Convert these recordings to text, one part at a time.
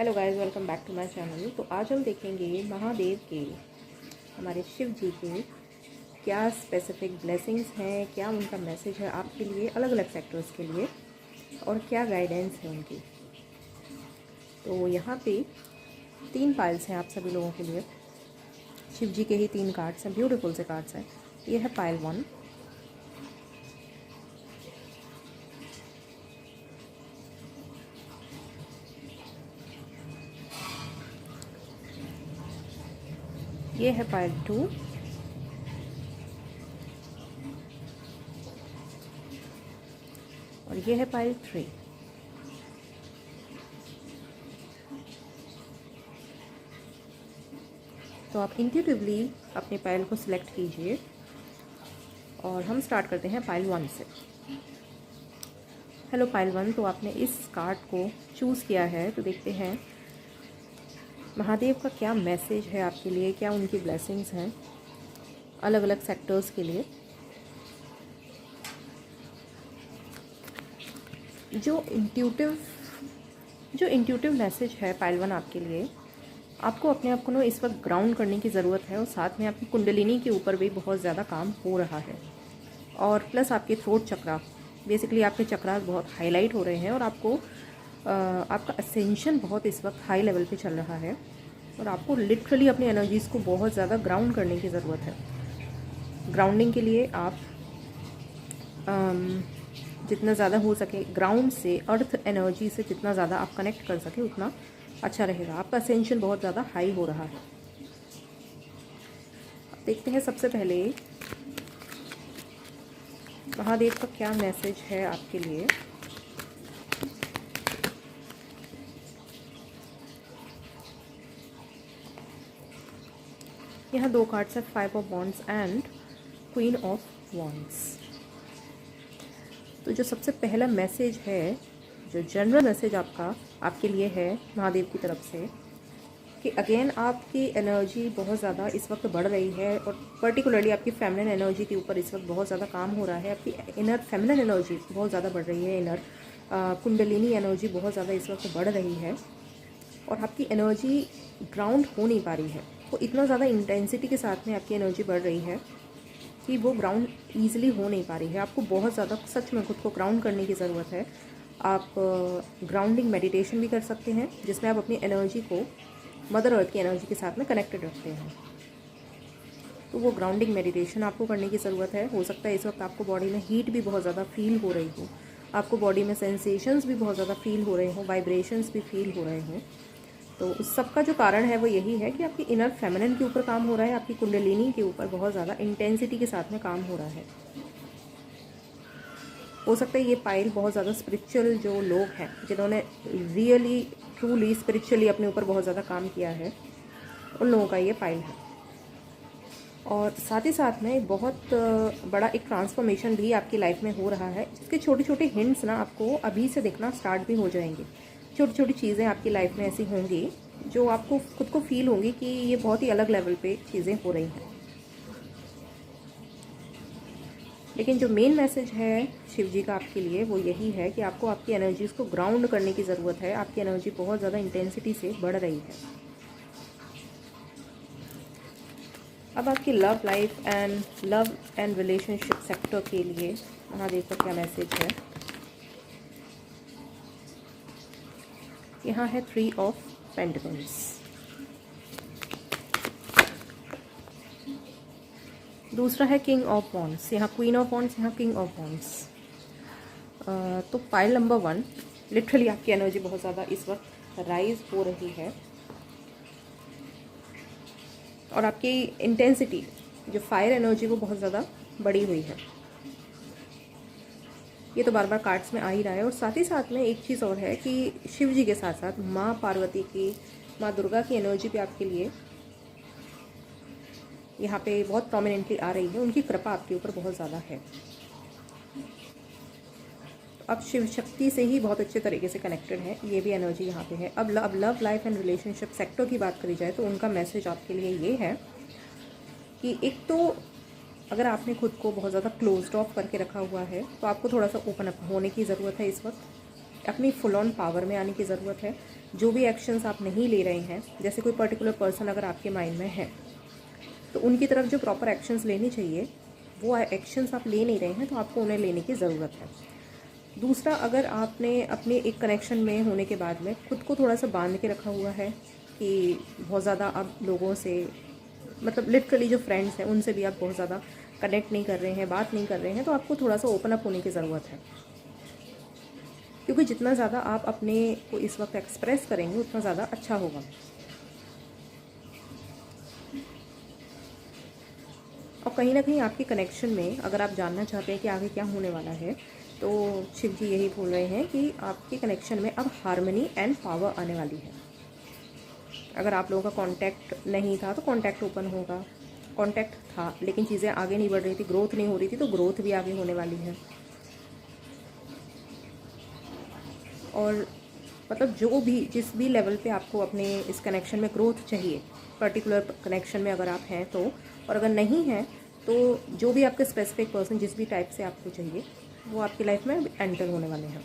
Hello guys, welcome back to my channel. तो आज हम देखेंगे महादेव के, हमारे शिव जी के क्या स्पेसिफिक ब्लेसिंग्स हैं, क्या उनका मैसेज है आपके लिए, अलग अलग सेक्टर्स के लिए, और क्या गाइडेंस है उनकी। तो यहाँ पे 3 पाइल्स हैं आप सभी लोगों के लिए। शिव जी के ही 3 कार्ड्स हैं, ब्यूटीफुल से कार्ड्स हैं। ये है पाइल 1, ये है पाइल 2, और ये है पाइल 3। तो आप इंट्यूटिवली अपने पाइल को सिलेक्ट कीजिए और हम स्टार्ट करते हैं पाइल 1 से। हेलो पाइल 1, तो आपने इस कार्ड को चूज़ किया है, तो देखते हैं महादेव का क्या मैसेज है आपके लिए, क्या उनकी ब्लेसिंग्स हैं अलग अलग सेक्टर्स के लिए। जो इंट्यूटिव मैसेज है पाइल 1 आपके लिए, आपको अपने आप को इस वक्त ग्राउंड करने की ज़रूरत है, और साथ में आपकी कुंडलिनी के ऊपर भी बहुत ज़्यादा काम हो रहा है, और प्लस आपके थ्रोट चक्रा, बेसिकली आपके चक्रास बहुत हाईलाइट हो रहे हैं, और आपको आपका असेंशन बहुत इस वक्त हाई लेवल पे चल रहा है, और आपको लिटरली अपनी एनर्जीज़ को बहुत ज़्यादा ग्राउंड करने की ज़रूरत है। ग्राउंडिंग के लिए आप जितना ज़्यादा हो सके ग्राउंड से, अर्थ एनर्जी से जितना ज़्यादा आप कनेक्ट कर सके उतना अच्छा रहेगा। आपका असेंशन बहुत ज़्यादा हाई हो रहा है। देखते हैं सबसे पहले महादेव का क्या मैसेज है आपके लिए। यहाँ 2 कार्ड्स है, 5 of wands and queen of wands. तो जो सबसे पहला मैसेज है, जो जनरल मैसेज आपके लिए है महादेव की तरफ से, कि अगेन आपकी एनर्जी बहुत ज़्यादा इस वक्त बढ़ रही है, और पर्टिकुलरली आपकी फेमिनिन एनर्जी के ऊपर इस वक्त बहुत ज़्यादा काम हो रहा है। आपकी इनर फेमिनिन एनर्जी बहुत ज़्यादा बढ़ रही है, इनर कुंडलिनी एनर्जी बहुत ज़्यादा इस वक्त बढ़ रही है, और आपकी एनर्जी ग्राउंड हो नहीं पा रही है। वो इतना ज़्यादा इंटेंसिटी के साथ में आपकी एनर्जी बढ़ रही है कि वो ग्राउंड ईजिली हो नहीं पा रही है। आपको बहुत ज़्यादा सच में खुद को ग्राउंड करने की ज़रूरत है। आप ग्राउंडिंग मेडिटेशन भी कर सकते हैं, जिसमें आप अपनी एनर्जी को मदर अर्थ की एनर्जी के साथ में कनेक्टेड रखते हैं। तो वो ग्राउंडिंग मेडिटेशन आपको करने की ज़रूरत है। हो सकता है इस वक्त आपको बॉडी में हीट भी बहुत ज़्यादा फील हो रही हो, आपको बॉडी में सेंसेशंस भी बहुत ज़्यादा फील हो रहे हों, वाइब्रेशंस भी फील हो रहे हों। तो उस सब का जो कारण है वो यही है कि आपकी इनर फेमिनिन के ऊपर काम हो रहा है, आपकी कुंडलिनी के ऊपर बहुत ज़्यादा इंटेंसिटी के साथ में काम हो रहा है। हो सकता है ये पाइल बहुत ज़्यादा स्पिरिचुअल जो लोग हैं, जिन्होंने रियली ट्रूली स्पिरिचुअली अपने ऊपर बहुत ज़्यादा काम किया है, उन लोगों का ये पाइल है। और साथ ही साथ में बहुत बड़ा एक ट्रांसफॉर्मेशन भी आपकी लाइफ में हो रहा है, जिसके छोटे छोटे हिंट्स ना आपको अभी से दिखना स्टार्ट भी हो जाएंगे। छोटी छोटी चीज़ें आपकी लाइफ में ऐसी होंगी जो आपको खुद को फील होंगी कि ये बहुत ही अलग लेवल पे चीज़ें हो रही हैं। लेकिन जो मेन मैसेज है शिव जी का आपके लिए वो यही है कि आपको आपकी एनर्जीज़ को ग्राउंड करने की ज़रूरत है। आपकी एनर्जी बहुत ज़्यादा इंटेंसिटी से बढ़ रही है। अब आपकी लव एंड रिलेशनशिप सेक्टर के लिए महादेव का क्या मैसेज है। यहाँ है 3 ऑफ पेंटिकल्स, दूसरा है किंग ऑफ वॉन्ड्स, यहाँ क्वीन ऑफ वॉन्ड्स, यहाँ किंग ऑफ वॉन्ड्स। तो पाइल नंबर 1, लिटरली आपकी एनर्जी बहुत ज़्यादा इस वक्त राइज हो रही है, और आपकी इंटेंसिटी जो फायर एनर्जी वो बहुत ज़्यादा बढ़ी हुई है। ये तो बार बार कार्ड्स में आ ही रहा है। और साथ ही साथ में एक चीज़ और है कि शिव जी के साथ साथ माँ पार्वती की, माँ दुर्गा की एनर्जी भी आपके लिए यहाँ पे बहुत प्रोमिनेंटली आ रही है। उनकी कृपा आपके ऊपर बहुत ज़्यादा है। अब शिव शक्ति से ही बहुत अच्छे तरीके से कनेक्टेड है, ये भी एनर्जी यहाँ पे है। अब love life and relationship sector की बात करी जाए तो उनका मैसेज आपके लिए ये है कि एक तो अगर आपने खुद को बहुत ज़्यादा क्लोज्ड ऑफ करके रखा हुआ है, तो आपको थोड़ा सा ओपन अप होने की ज़रूरत है। इस वक्त अपनी फुल ऑन पावर में आने की ज़रूरत है। जो भी एक्शंस आप नहीं ले रहे हैं, जैसे कोई पर्टिकुलर पर्सन अगर आपके माइंड में है तो उनकी तरफ जो प्रॉपर एक्शंस लेनी चाहिए वो एक्शंस आप ले नहीं रहे हैं, तो आपको उन्हें लेने की ज़रूरत है। दूसरा, अगर आपने अपने एक कनेक्शन में होने के बाद में खुद को थोड़ा सा बांध के रखा हुआ है कि बहुत ज़्यादा आप लोगों से, मतलब लिटरली जो फ्रेंड्स हैं उनसे भी आप बहुत ज़्यादा कनेक्ट नहीं कर रहे हैं, बात नहीं कर रहे हैं, तो आपको थोड़ा सा ओपन अप होने की ज़रूरत है। क्योंकि जितना ज़्यादा आप अपने को इस वक्त एक्सप्रेस करेंगे उतना ज़्यादा अच्छा होगा। और कहीं ना कहीं आपके कनेक्शन में अगर आप जानना चाहते हैं कि आगे क्या होने वाला है, तो शिव जी यही बोल रहे हैं कि आपके कनेक्शन में अब हार्मनी एंड पावर आने वाली है। अगर आप लोगों का कांटेक्ट नहीं था तो कांटेक्ट ओपन होगा, कांटेक्ट था लेकिन चीज़ें आगे नहीं बढ़ रही थी, ग्रोथ नहीं हो रही थी, तो ग्रोथ भी आगे होने वाली है। और मतलब जो भी जिस भी लेवल पे आपको अपने इस कनेक्शन में ग्रोथ चाहिए, पर्टिकुलर कनेक्शन में अगर आप हैं तो, और अगर नहीं है तो जो भी आपके स्पेसिफिक पर्सन जिस भी टाइप से आपको चाहिए वो आपकी लाइफ में एंटर होने वाले हैं।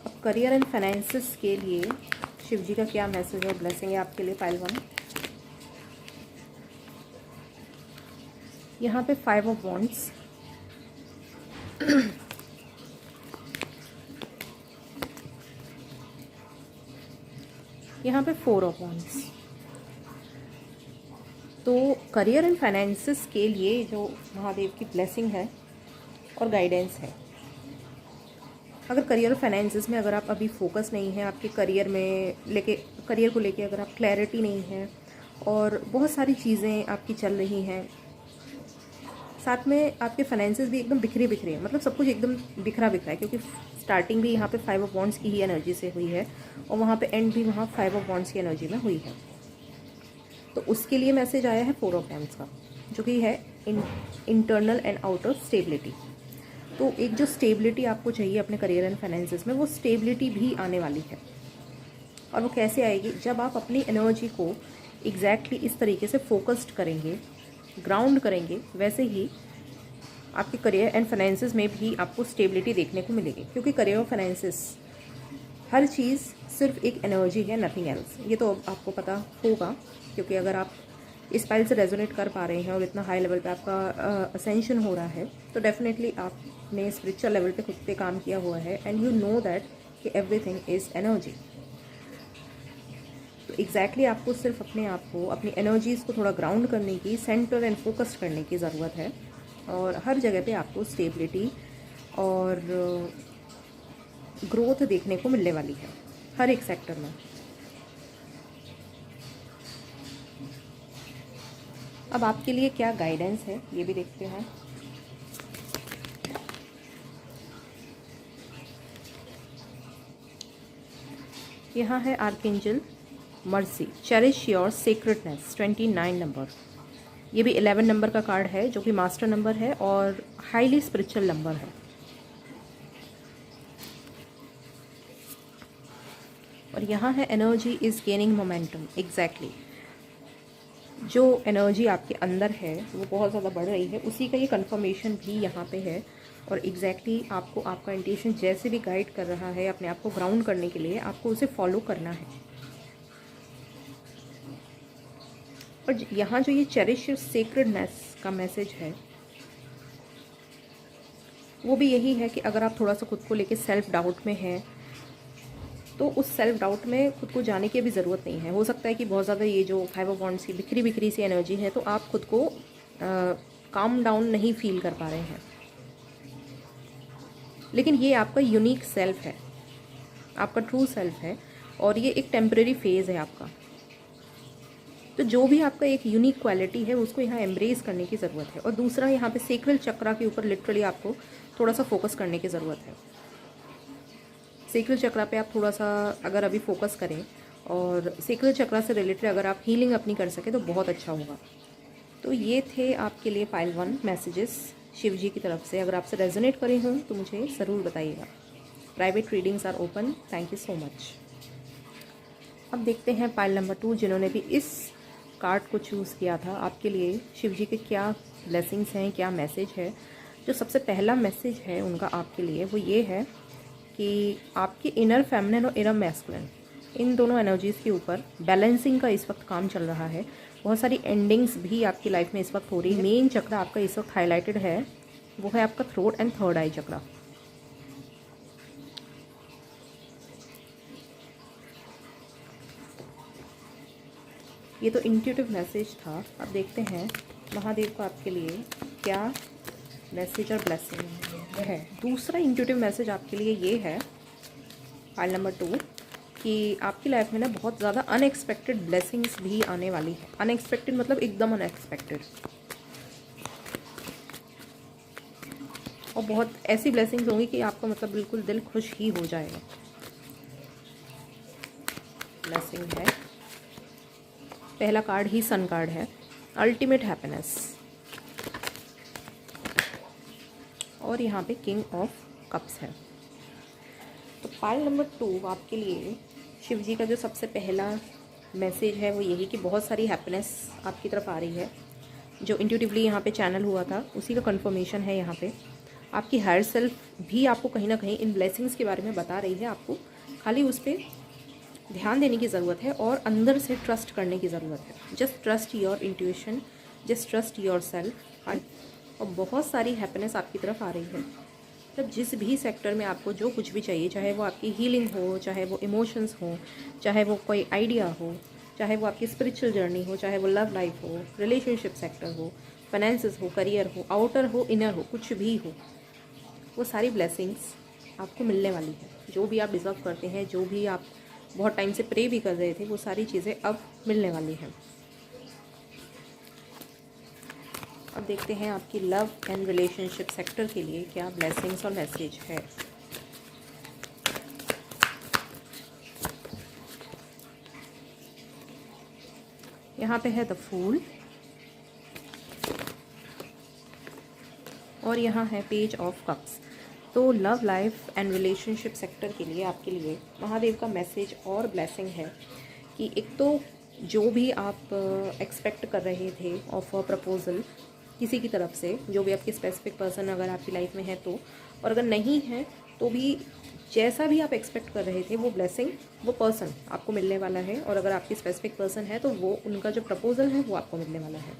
अब करियर एंड फाइनेंसिस के लिए शिव जी का क्या मैसेज और ब्लेसिंग है आपके लिए पाइल 1। यहाँ पे 5 ऑफ वॉन्ड्स, यहाँ पे 4 ऑफ वॉन्ड्स। तो करियर एंड फाइनेंसिस के लिए जो महादेव की ब्लेसिंग है और गाइडेंस है, अगर करियर और फाइनेंसिस में अगर आप अभी फोकस नहीं है, आपके करियर को लेके अगर आप क्लैरिटी नहीं है और बहुत सारी चीज़ें आपकी चल रही हैं, साथ में आपके फाइनेंसिस भी एकदम बिखरे बिखरे, मतलब सब कुछ एकदम बिखरा बिखरा है, क्योंकि स्टार्टिंग भी यहाँ पे 5 ऑफ वॉन्ड्स की ही एनर्जी से हुई है और वहाँ पे एंड भी वहाँ 5 ऑफ वॉन्ड्स की एनर्जी में हुई है। तो उसके लिए मैसेज आया है 4 ऑफ वॉन्ड्स का, जो कि है इंटरनल एंड आउटर स्टेबिलिटी। तो एक जो स्टेबिलिटी आपको चाहिए अपने करियर एंड फाइनेंसिस में, वो स्टेबिलिटी भी आने वाली है। और वो कैसे आएगी? जब आप अपनी एनर्जी को एग्जैक्टली इस तरीके से फोकस्ड करेंगे, ग्राउंड करेंगे, वैसे ही आपके करियर एंड फाइनेंसिस में भी आपको स्टेबिलिटी देखने को मिलेगी। क्योंकि करियर और फाइनेंसिस हर चीज़ सिर्फ एक एनर्जी है, नथिंग एल्स। ये तो आपको पता होगा, क्योंकि अगर आप इस फाइल से रेजोनेट कर पा रहे हैं और इतना हाई लेवल पे आपका असेंशन हो रहा है, तो डेफिनेटली आपने स्पिरिचुअल लेवल पे खुद पे काम किया हुआ है एंड यू नो दैट कि एवरीथिंग इज़ एनर्जी। तो एग्जैक्टली आपको सिर्फ अपने आप को, अपनी एनर्जीज़ को थोड़ा ग्राउंड करने की, सेंटर एंड फोकस करने की ज़रूरत है। और हर जगह पे आपको स्टेबिलिटी और ग्रोथ देखने को मिलने वाली है, हर एक सेक्टर में। अब आपके लिए क्या गाइडेंस है ये भी देखते हैं। यहाँ है archangel Mercy, cherish your sacredness, 29 number. ये भी 11 नंबर का कार्ड है, जो कि मास्टर नंबर है और हाईली स्पिरिचुअल नंबर है। और यहाँ है energy is gaining momentum. Exactly जो एनर्जी आपके अंदर है वो बहुत ज़्यादा बढ़ रही है, उसी का ये कंफर्मेशन भी यहाँ पे है। और एग्जैक्टली आपको आपका इंट्यूशन जैसे भी गाइड कर रहा है अपने आप को ग्राउंड करने के लिए, आपको उसे फॉलो करना है। और यहाँ जो ये चेरिश सेक्रेडनेस का मैसेज है वो भी यही है कि अगर आप थोड़ा सा खुद को लेके सेल्फ डाउट में हैं, तो उस सेल्फ डाउट में खुद को जाने की अभी ज़रूरत नहीं है। हो सकता है कि बहुत ज़्यादा ये जो 5 ऑफ वॉन्ड्स की बिखरी बिखरी सी एनर्जी है, तो आप खुद को काम डाउन नहीं फील कर पा रहे हैं, लेकिन ये आपका यूनिक सेल्फ है, आपका ट्रू सेल्फ है और ये एक टेम्परेरी फेज़ है आपका। तो जो भी आपका एक यूनिक क्वालिटी है उसको यहाँ एम्ब्रेस करने की ज़रूरत है। और दूसरा, यहाँ पे सेक्रल चक्रा के ऊपर लिटरली आपको थोड़ा सा फोकस करने की ज़रूरत है। सेक्रल चक्रा पे आप थोड़ा सा अगर अभी फोकस करें और सेक्रल चक्रा से रिलेटेड अगर आप हीलिंग अपनी कर सके तो बहुत अच्छा होगा। तो ये थे आपके लिए पाइल 1 मैसेजेस शिव जी की तरफ से। अगर आपसे रेजोनेट करे हों तो मुझे ज़रूर बताइएगा। Private readings are open. Thank you so much. अब देखते हैं पाइल नंबर 2, जिन्होंने भी इस कार्ड को चूज़ किया था, आपके लिए शिव जी के क्या ब्लेसिंग्स हैं, क्या मैसेज है। जो सबसे पहला मैसेज है उनका आपके लिए वो ये है कि आपके इनर फेमिनिन और इनर मैस्कुलिन, इन दोनों एनर्जीज़ के ऊपर बैलेंसिंग का इस वक्त काम चल रहा है। बहुत सारी एंडिंग्स भी आपकी लाइफ में इस वक्त हो रही है। मेन चक्र आपका इस वक्त हाईलाइटेड है, वो है आपका थ्रोट एंड थर्ड आई चक्रा। ये तो इंट्यूटिव मैसेज था। अब देखते हैं महादेव को आपके लिए क्या मैसेज और ब्लेसिंग है। दूसरा इंट्यूटिव मैसेज आपके लिए ये है, फाइल नंबर 2, कि आपकी लाइफ में ना बहुत ज़्यादा अनएक्सपेक्टेड ब्लेसिंग्स भी आने वाली है। अनएक्सपेक्टेड मतलब एकदम अनएक्सपेक्टेड, और बहुत ऐसी ब्लेसिंग्स होंगी कि आपका मतलब बिल्कुल दिल खुश ही हो जाएगा। ब्लेसिंग है, पहला कार्ड ही सन कार्ड है, अल्टीमेट हैप्पीनेस, और यहाँ पे किंग ऑफ कप्स है। तो पाइल नंबर 2 आपके लिए शिव जी का जो सबसे पहला मैसेज है वो यही कि बहुत सारी हैप्पीनेस आपकी तरफ आ रही है। जो इंट्यूटिवली यहाँ पे चैनल हुआ था उसी का कंफर्मेशन है। यहाँ पे आपकी हायर सेल्फ भी आपको कहीं ना कहीं इन ब्लेसिंग्स के बारे में बता रही है। आपको खाली उस पर ध्यान देने की ज़रूरत है और अंदर से ट्रस्ट करने की ज़रूरत है। Just trust your intuition, just trust your self. और बहुत सारी हैप्पीनेस आपकी तरफ आ रही है। मतलब जिस भी सेक्टर में आपको जो कुछ भी चाहिए, चाहे वो आपकी हीलिंग हो, चाहे वो इमोशंस हो, चाहे वो कोई आइडिया हो, चाहे वो आपकी स्पिरिचुअल जर्नी हो, चाहे वो लव लाइफ हो, रिलेशनशिप सेक्टर हो, फाइनेंसेस हो, करियर हो, आउटर हो, इनर हो, कुछ भी हो, वो सारी ब्लेसिंग्स आपको मिलने वाली है। जो भी आप डिज़र्व करते हैं, जो भी आप बहुत टाइम से प्रे भी कर रहे थे, वो सारी चीज़ें अब मिलने वाली हैं। अब देखते हैं आपकी लव एंड रिलेशनशिप सेक्टर के लिए क्या ब्लेसिंग्स और मैसेज है। यहाँ पे है द फूल, और यहाँ है पेज ऑफ कप्स। तो love life and relationship sector के लिए आपके लिए महादेव का मैसेज और ब्लेसिंग है कि एक तो जो भी आप एक्सपेक्ट कर रहे थे ऑफ अ प्रपोजल किसी की तरफ से, जो भी आपकी स्पेसिफिक पर्सन अगर आपकी लाइफ में है तो, और अगर नहीं है तो भी जैसा भी आप एक्सपेक्ट कर रहे थे वो ब्लेसिंग, वो पर्सन आपको मिलने वाला है। और अगर आपकी स्पेसिफिक पर्सन है तो वो उनका जो प्रपोजल है वो आपको मिलने वाला है।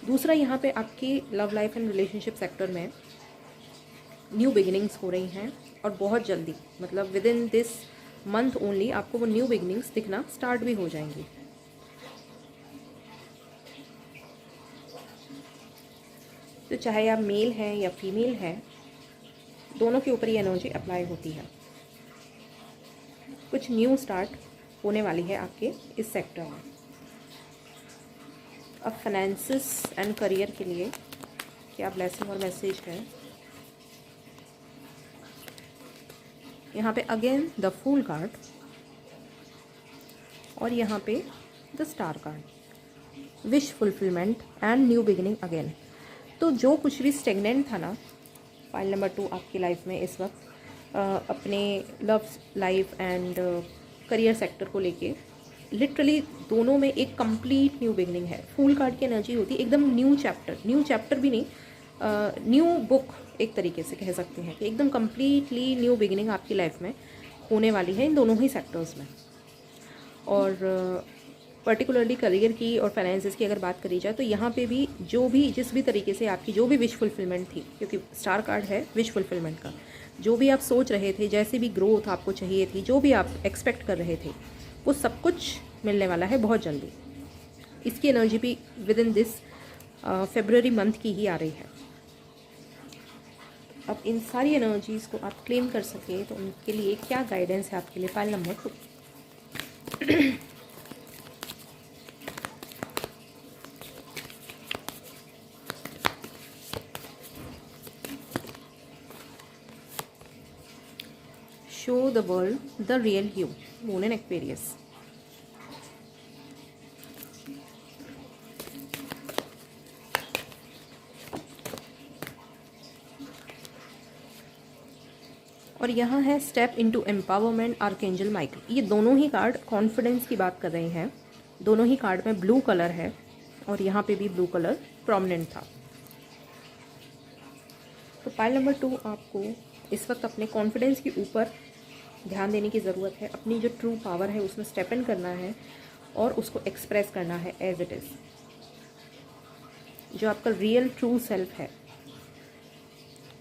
दूसरा, यहाँ पे आपकी love life and relationship sector में न्यू बिगिनिंग्स हो रही हैं, और बहुत जल्दी, मतलब with in this month only आपको वो न्यू बिगिनिंग्स दिखना स्टार्ट भी हो जाएंगी। तो चाहे आप मेल हैं या फीमेल हैं, दोनों के ऊपर ये एनर्जी अप्लाई होती है। कुछ न्यू स्टार्ट होने वाली है आपके इस सेक्टर में। अब फाइनेंसेस एंड करियर के लिए क्या ब्लेसिंग और मैसेज है। यहाँ पे अगेन द फूल कार्ड, और यहाँ पे the star card, wish fulfilment and new beginning again. तो जो कुछ भी स्टेगनेंट था ना, फाइल नंबर 2 आपकी लाइफ में इस वक्त अपने love life and career sector को लेके लिटरली दोनों में एक कंप्लीट न्यू बिगिनिंग है। फूल कार्ड की एनर्जी होती है एकदम न्यू चैप्टर भी नहीं, न्यू बुक एक तरीके से कह सकते हैं कि एकदम कंप्लीटली न्यू बिगिनिंग आपकी लाइफ में होने वाली है इन दोनों ही सेक्टर्स में। और पर्टिकुलरली करियर की और फाइनेंसेस की अगर बात करी जाए तो यहाँ पे भी जो भी जिस भी तरीके से आपकी जो भी विश फुलफिलमेंट थी, क्योंकि स्टार कार्ड है विश फुलफिलमेंट का, जो भी आप सोच रहे थे, जैसे भी ग्रोथ आपको चाहिए थी, जो भी आप एक्सपेक्ट कर रहे थे, वो सब कुछ मिलने वाला है बहुत जल्दी। इसकी एनर्जी भी with in this February month की ही आ रही है। अब इन सारी एनर्जीज़ को आप क्लेम कर सके तो उनके लिए क्या गाइडेंस है आपके लिए, file number 2। Show the world the real you, moon and Aquarius. और यहाँ है step into empowerment, archangel Michael. ये दोनों ही कार्ड कॉन्फिडेंस की बात कर रहे हैं। दोनों ही कार्ड में ब्लू कलर है, और यहाँ पे भी ब्लू कलर प्रोमिनेंट था। तो पाइल नंबर 2 आपको इस वक्त अपने कॉन्फिडेंस के ऊपर ध्यान देने की ज़रूरत है। अपनी जो ट्रू पावर है उसमें स्टेप इन करना है और उसको एक्सप्रेस करना है एज इट इज़। जो आपका रियल ट्रू सेल्फ है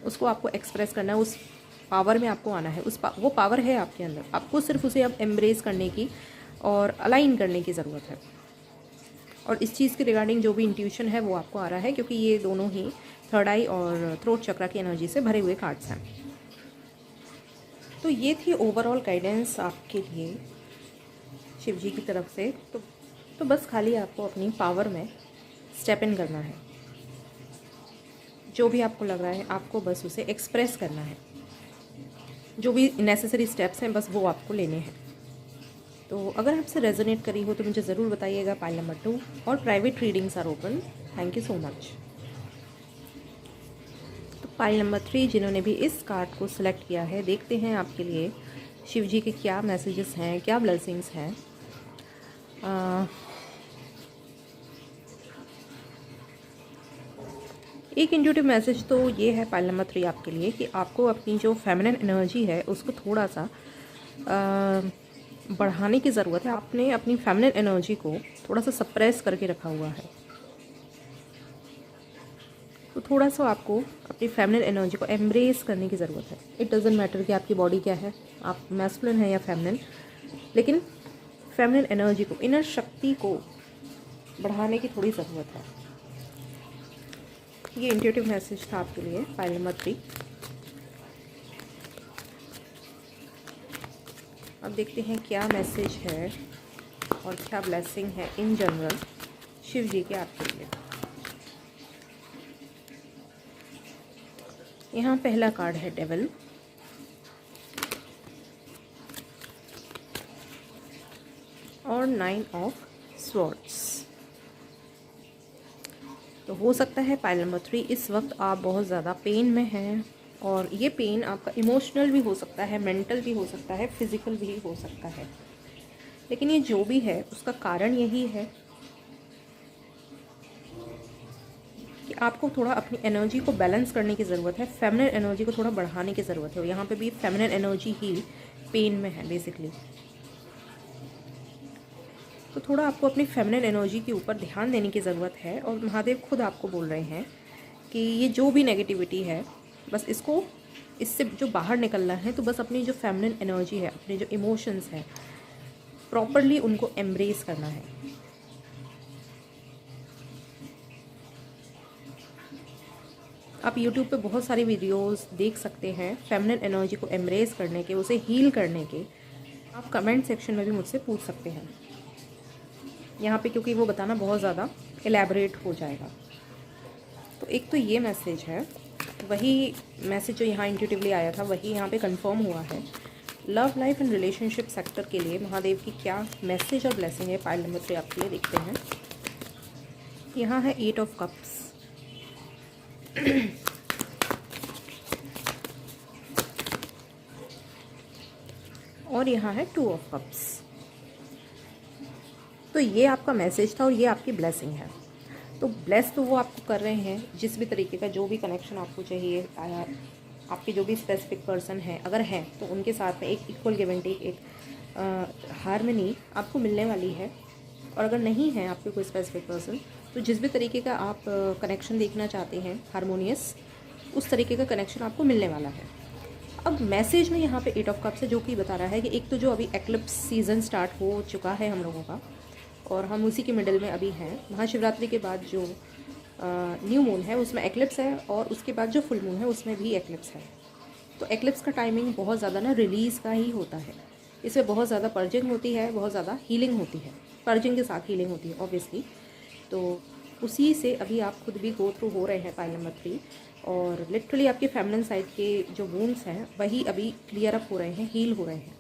उसको आपको एक्सप्रेस करना है, उस पावर में आपको आना है। वो पावर है आपके अंदर, आपको सिर्फ उसे अब एम्ब्रेस करने की और अलाइन करने की ज़रूरत है। और इस चीज़ के रिगार्डिंग जो भी इंट्यूशन है वो आपको आ रहा है, क्योंकि ये दोनों ही थर्ड आई और थ्रोट चक्रा की एनर्जी से भरे हुए कार्ड्स हैं। तो ये थी ओवरऑल गाइडेंस आपके लिए शिव जी की तरफ से। तो बस खाली आपको अपनी पावर में स्टेप इन करना है। जो भी आपको लग रहा है आपको बस उसे एक्सप्रेस करना है। जो भी नेसेसरी स्टेप्स हैं बस वो आपको लेने हैं। तो अगर आपसे रेजोनेट करी हो तो मुझे ज़रूर बताइएगा। पाइल नंबर 2 और private readings are open. Thank you so much. तो पाइल नंबर 3 जिन्होंने भी इस कार्ड को सिलेक्ट किया है, देखते हैं आपके लिए शिव जी के क्या मैसेजेस हैं, क्या ब्लेसिंग्स हैं। एक इंट्यूटिव मैसेज तो ये है पाइल नंबर 3 आपके लिए कि आपको अपनी जो फेमिनिन एनर्जी है उसको थोड़ा सा बढ़ाने की ज़रूरत है। आपने अपनी फेमिनिन एनर्जी को थोड़ा सा सप्रेस करके रखा हुआ है, तो थोड़ा सा आपको अपनी फेमिनिन एनर्जी को एम्ब्रेस करने की ज़रूरत है। इट डज़न्ट मैटर कि आपकी बॉडी क्या है, आप मैस्कुलिन है या फेमिनिन, लेकिन फेमिनिन एनर्जी को, इनर शक्ति को बढ़ाने की थोड़ी ज़रूरत है। ये इंट्यूटिव मैसेज था आपके लिए पाइल नंबर 3। अब देखते हैं क्या मैसेज है और क्या ब्लेसिंग है इन जनरल शिव जी के आपके लिए। यहाँ पहला कार्ड है डेविल, और 9 ऑफ स्वॉर्ड्स। तो हो सकता है पाइल नंबर 3 इस वक्त आप बहुत ज़्यादा पेन में हैं, और ये पेन आपका इमोशनल भी हो सकता है, मेंटल भी हो सकता है, फिज़िकल भी हो सकता है। लेकिन ये जो भी है उसका कारण यही है कि आपको थोड़ा अपनी एनर्जी को बैलेंस करने की ज़रूरत है, फेमिनिन एनर्जी को थोड़ा बढ़ाने की ज़रूरत है। यहाँ पे भी फेमिनिन एनर्जी ही पेन में है बेसिकली। तो थोड़ा आपको अपनी फेमिनिन एनर्जी के ऊपर ध्यान देने की ज़रूरत है। और महादेव खुद आपको बोल रहे हैं कि ये जो भी नेगेटिविटी है बस इससे जो बाहर निकलना है, तो बस अपनी जो फेमिनिन एनर्जी है, अपने जो इमोशंस हैं, प्रॉपरली उनको एम्ब्रेस करना है। आप YouTube पे बहुत सारी वीडियोस देख सकते हैं फेमिनिन एनर्जी को एम्ब्रेस करने के, उसे हील करने के। आप कमेंट सेक्शन में भी मुझसे पूछ सकते हैं यहाँ पे, क्योंकि वो बताना बहुत ज़्यादा एलैबोरेट हो जाएगा। तो एक तो ये मैसेज है, वही मैसेज जो यहाँ इंट्यूटिवली आया था वही यहाँ पे कंफर्म हुआ है। Love life and relationship sector के लिए महादेव की क्या मैसेज और ब्लेसिंग है पाइल नंबर 3 आपके लिए, देखते हैं। यहाँ है 8 ऑफ कप्स, और यहाँ है 2 ऑफ कप्स। तो ये आपका मैसेज था और ये आपकी ब्लेसिंग है। तो ब्लेस तो वो आपको कर रहे हैं, जिस भी तरीके का जो भी कनेक्शन आपको चाहिए, आपके जो भी स्पेसिफिक पर्सन हैं अगर हैं तो उनके साथ में एक इक्वल गिव एंड टेक, एक हारमनी आपको मिलने वाली है। और अगर नहीं है आपके कोई स्पेसिफिक पर्सन, तो जिस भी तरीके का आप कनेक्शन देखना चाहते हैं हारमोनियस, उस तरीके का कनेक्शन आपको मिलने वाला है। अब मैसेज में यहाँ पे 8 ऑफ कप्स है, जो कि बता रहा है कि एक तो जो अभी एक्लिप्स सीज़न स्टार्ट हो चुका है हम लोगों का, और हम उसी के मिडिल में अभी हैं। महाशिवरात्रि के बाद जो न्यू मून है उसमें एक्लिप्स है, और उसके बाद जो फुल मून है उसमें भी एक्लिप्स है। तो एक्लिप्स का टाइमिंग बहुत ज़्यादा ना रिलीज़ का ही होता है। इसमें बहुत ज़्यादा पर्जिंग होती है, बहुत ज़्यादा हीलिंग होती है, पर्जिंग के साथ हीलिंग होती है ऑब्वियसली। तो उसी से अभी आप खुद भी गो थ्रू हो रहे हैं पाइल नंबर 3, और लिटरली आपके फेमिनिन साइड के जो वुंड्स हैं वही अभी क्लियर अप हो रहे हैं, हील हो रहे हैं।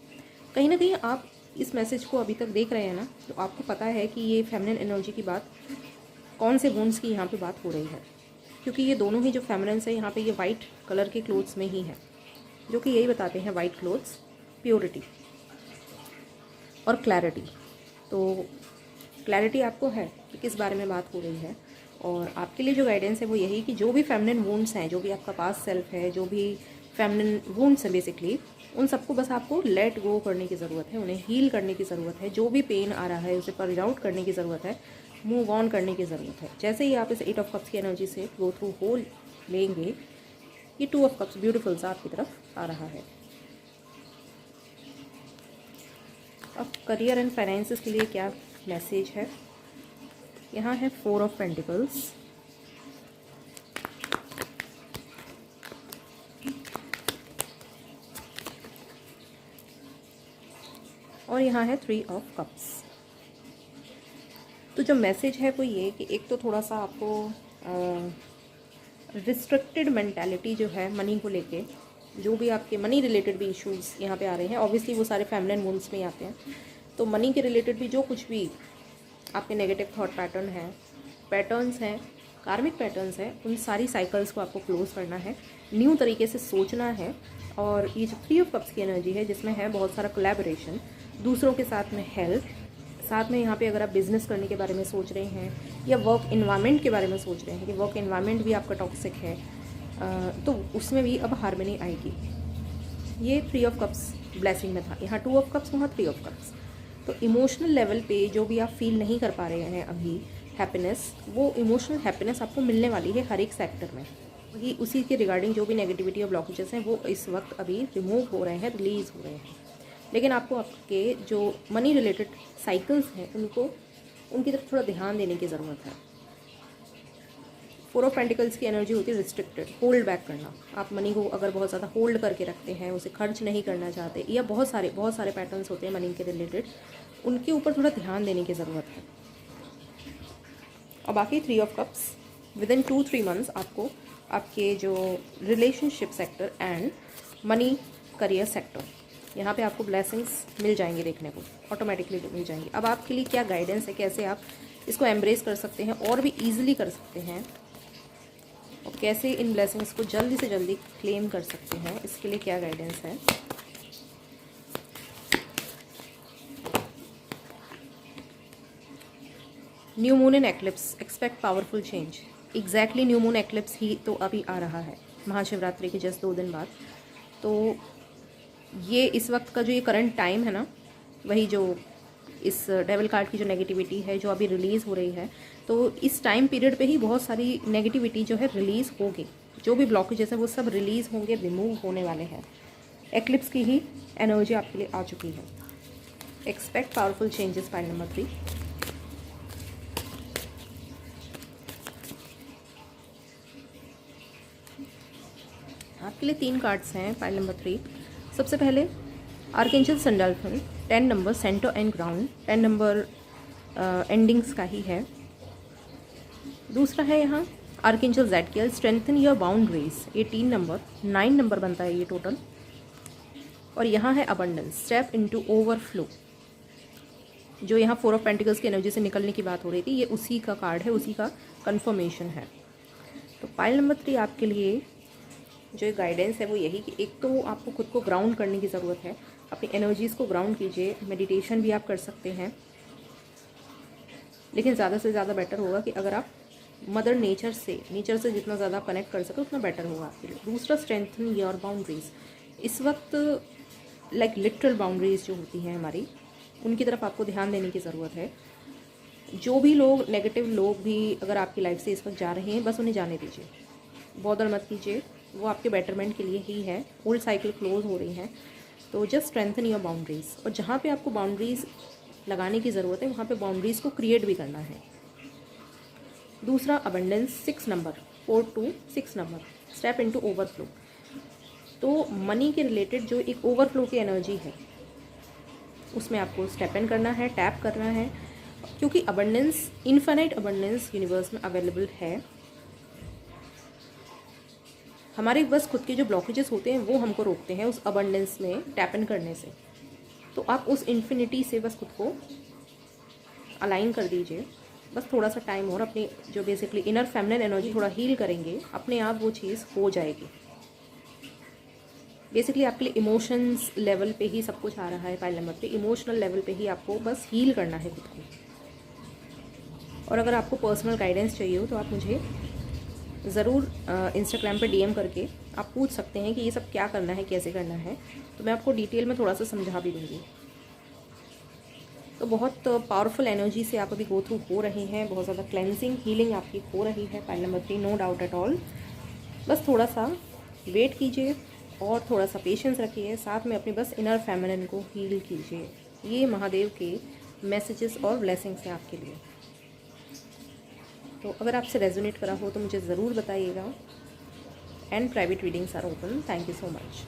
कहीं ना कहीं आप इस मैसेज को अभी तक देख रहे हैं ना, तो आपको पता है कि ये फेमिनिन एनर्जी की बात, कौन से वुंड्स की यहाँ पे बात हो रही है, क्योंकि ये दोनों ही जो फेमिनिन्स है यहाँ पे ये वाइट कलर के क्लोथ्स में ही है, जो कि यही बताते हैं वाइट क्लोथ्स प्योरिटी और क्लैरिटी। तो क्लैरिटी आपको है कि किस बारे में बात हो रही है, और आपके लिए जो गाइडेंस है वो यही कि जो भी फेमिनिन वुंड्स हैं, जो भी आपका पास्ट सेल्फ है, जो भी फेमिनिन वुंड्स हैं बेसिकली, उन सबको बस आपको लेट गो करने की ज़रूरत है, उन्हें हील करने की ज़रूरत है। जो भी पेन आ रहा है उसे पॉइंट आउट करने की ज़रूरत है, मूव ऑन करने की ज़रूरत है। जैसे ही आप इस 8 ऑफ कप्स की एनर्जी से गो थ्रू होल लेंगे, ये 2 ऑफ कप्स ब्यूटीफुल सा आपकी तरफ आ रहा है। अब करियर एंड फाइनेंसेस के लिए क्या मैसेज है? यहाँ है 4 ऑफ पेंटिकल्स, और यहाँ है 3 ऑफ कप्स। तो जो मैसेज है वो ये कि एक तो थोड़ा सा आपको रिस्ट्रिक्टेड मेंटालिटी जो है मनी को लेके, जो भी आपके मनी रिलेटेड भी इश्यूज़ यहाँ पे आ रहे हैं, ऑब्वियसली वो सारे फैमिली एंड वुंड्स में ही आते हैं। तो मनी के रिलेटेड भी जो कुछ भी आपके नेगेटिव थॉट पैटर्न हैं, पैटर्न्स हैं, कार्मिक पैटर्न्स हैं, उन सारी साइकिल्स को आपको क्लोज करना है, न्यू तरीके से सोचना है। और ये जो 3 ऑफ कप्स की एनर्जी है, जिसमें है बहुत सारा कोलैबोरेशन, दूसरों के साथ में हेल्प, साथ में यहाँ पे अगर आप बिज़नेस करने के बारे में सोच रहे हैं या वर्क इन्वायरमेंट के बारे में सोच रहे हैं कि वर्क इन्वायरमेंट भी आपका टॉक्सिक है, तो उसमें भी अब हार्मनी आएगी। ये 3 ऑफ कप्स ब्लेसिंग में था, यहाँ 2 ऑफ कप्स, वहाँ 3 ऑफ कप्स। तो इमोशनल लेवल पे जो भी आप फील नहीं कर पा रहे हैं अभी हैप्पीनेस, वो इमोशनल हैप्पीनेस आपको मिलने वाली है हर एक सेक्टर में। वही उसी के रिगार्डिंग जो भी नेगेटिविटी और ब्लॉकेजेस हैं वो इस वक्त अभी रिमूव हो रहे हैं, रिलीज़ हो रहे हैं। लेकिन आपको आपके जो मनी रिलेटेड साइकिल्स हैं उनकी तरफ थोड़ा ध्यान देने की ज़रूरत है। 4 ऑफ पेंटिकल्स की एनर्जी होती है रिस्ट्रिक्टेड, होल्ड बैक करना। आप मनी को अगर बहुत ज़्यादा होल्ड करके रखते हैं, उसे खर्च नहीं करना चाहते, या बहुत सारे पैटर्न्स होते हैं मनी के रिलेटेड, उनके ऊपर थोड़ा ध्यान देने की ज़रूरत है। और बाकी 3 ऑफ कप्स विदिन 2-3 मंथ्स आपको आपके जो relationship sector and money career sector, यहाँ पे आपको ब्लेसिंग्स मिल जाएंगे, देखने को ऑटोमेटिकली मिल जाएंगी। अब आपके लिए क्या गाइडेंस है, कैसे आप इसको एम्ब्रेस कर सकते हैं और भी ईजिली कर सकते हैं, और कैसे इन ब्लेसिंग्स को जल्दी से जल्दी क्लेम कर सकते हैं, इसके लिए क्या गाइडेंस है? New moon and eclipse, expect powerful change. Exactly new moon eclipse ही तो अभी आ रहा है महाशिवरात्रि के जस्ट 2 दिन बाद। तो ये इस वक्त का जो ये करंट टाइम है ना, वही जो इस डेविल कार्ड की जो नेगेटिविटी है जो अभी रिलीज़ हो रही है, तो इस टाइम पीरियड पे ही बहुत सारी नेगेटिविटी जो है रिलीज़ होगी। जो भी ब्लॉकेजेस है वो सब रिलीज़ होंगे, रिमूव होने वाले हैं। एक्लिप्स की ही एनर्जी आपके लिए आ चुकी है। Expect powerful changes, pile number 3। आपके लिए 3 कार्ड्स हैं पाइल नंबर 3। सबसे पहले archangel Sandalphon, 10 number centre and ground, 10 number endings का ही है। दूसरा है यहाँ archangel Zadkiel, strengthen your boundaries, 18 number, 9 number बनता है ये टोटल। और यहाँ है अबंडेंस, स्टेप इनटू ओवरफ्लो। जो यहाँ 4 ऑफ पेंटिकल्स की एनर्जी से निकलने की बात हो रही थी, ये उसी का कार्ड है, उसी का कंफर्मेशन है। तो पाइल नंबर 3 आपके लिए जो गाइडेंस है वो यही कि एक तो आपको खुद को ग्राउंड करने की ज़रूरत है, अपनी एनर्जीज़ को ग्राउंड कीजिए। मेडिटेशन भी आप कर सकते हैं, लेकिन ज़्यादा से ज़्यादा बेटर होगा कि अगर आप मदर नेचर से जितना ज़्यादा कनेक्ट कर सके उतना बेटर होगा आपके लिए। दूसरा, स्ट्रेंथन योर बाउंड्रीज। इस वक्त लाइक लिटरल बाउंड्रीज जो होती हैं हमारी, उनकी तरफ आपको ध्यान देने की ज़रूरत है। जो भी लोग नेगेटिव लोग भी अगर आपकी लाइफ से इस वक्त जा रहे हैं, बस उन्हें जाने दीजिए, बॉदर मत कीजिए, वो आपके बेटरमेंट के लिए ही है। ओल्ड साइकिल क्लोज हो रही हैं, तो जस्ट स्ट्रेंथन योर बाउंड्रीज़। और जहाँ पे आपको बाउंड्रीज़ लगाने की ज़रूरत है वहाँ पे बाउंड्रीज़ को क्रिएट भी करना है। दूसरा, abundance, 6 number, 4 to 6 number, step into overflow. तो मनी के रिलेटेड जो एक ओवरफ्लो की एनर्जी है उसमें आपको स्टेप इन करना है, टैप करना है, क्योंकि अबंडेंस, इनफाइनाइट अबंडेंस यूनिवर्स में अवेलेबल है। हमारे बस खुद के जो ब्लॉकेजेस होते हैं वो हमको रोकते हैं उस अबंडेंस में टैप इन करने से। तो आप उस इन्फिनिटी से बस खुद को अलाइन कर दीजिए, बस थोड़ा सा टाइम और अपनी जो बेसिकली इनर फेमिनिन एनर्जी थोड़ा हील करेंगे, अपने आप वो चीज़ हो जाएगी। बेसिकली आपके लिए इमोशंस लेवल पे ही सब कुछ आ रहा है पाइल नंबर पे। इमोशनल लेवल पे ही आपको बस हील करना है खुद को। और अगर आपको पर्सनल गाइडेंस चाहिए हो तो आप मुझे ज़रूर इंस्टाग्राम पे DM करके आप पूछ सकते हैं कि ये सब क्या करना है, कैसे करना है, तो मैं आपको डिटेल में थोड़ा सा समझा भी दूँगी। तो बहुत पावरफुल एनर्जी से आप अभी गो थ्रू हो रहे हैं, बहुत ज़्यादा क्लेंजिंग हीलिंग आपकी हो रही है। Pile number 3, no doubt at all. बस थोड़ा सा वेट कीजिए और थोड़ा सा पेशेंस रखिए, साथ में अपनी बस इनर फेमिनिन को हील कीजिए। ये महादेव के मैसेजेस और ब्लेसिंग्स हैं आपके लिए। तो अगर आपसे रेजोनेट करा हो तो मुझे ज़रूर बताइएगा। And private readings are open. Thank you so much.